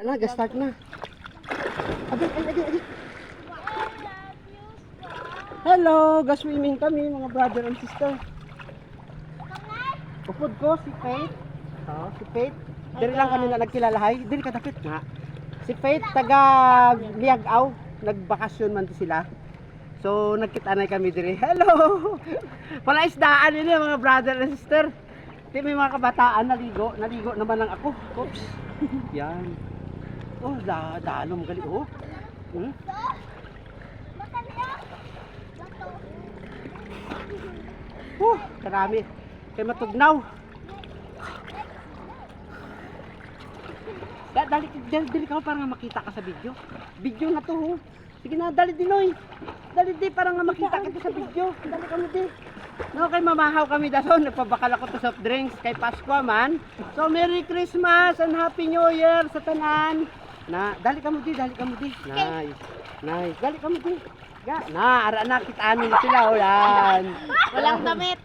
Nag-start na. Adi. Hello, ga-swimming kami mga brother and sister. Upod ko si Faith. Oh, si Faith. Diri lang kami na nagkilalahay. Diri ka dapit nga. Si Faith taga Liagaw, nagbakasyon man sila. So nagkita na kami diri. Hello. Pala isdaan ini mga brother and sister. Di may mga kabataan naligo naman lang ako. Oops. Yan. Oh, dalom gali oh. Karami. Kay matugnaw. Dali ka para nga makita ka sa video. Video na to ho. Sige na, dali dinoy. Dali di para nga makita kita sa video. Dali kami di. No, kay mamahaw kami dason. Nagpabakal ako to soft drinks kay Pasko man. So Merry Christmas and Happy New Year sa tanan. Dali ka mo di. Nice. Dali ka mo di. Na, ara na kita amin sila oh yan. Walang damit.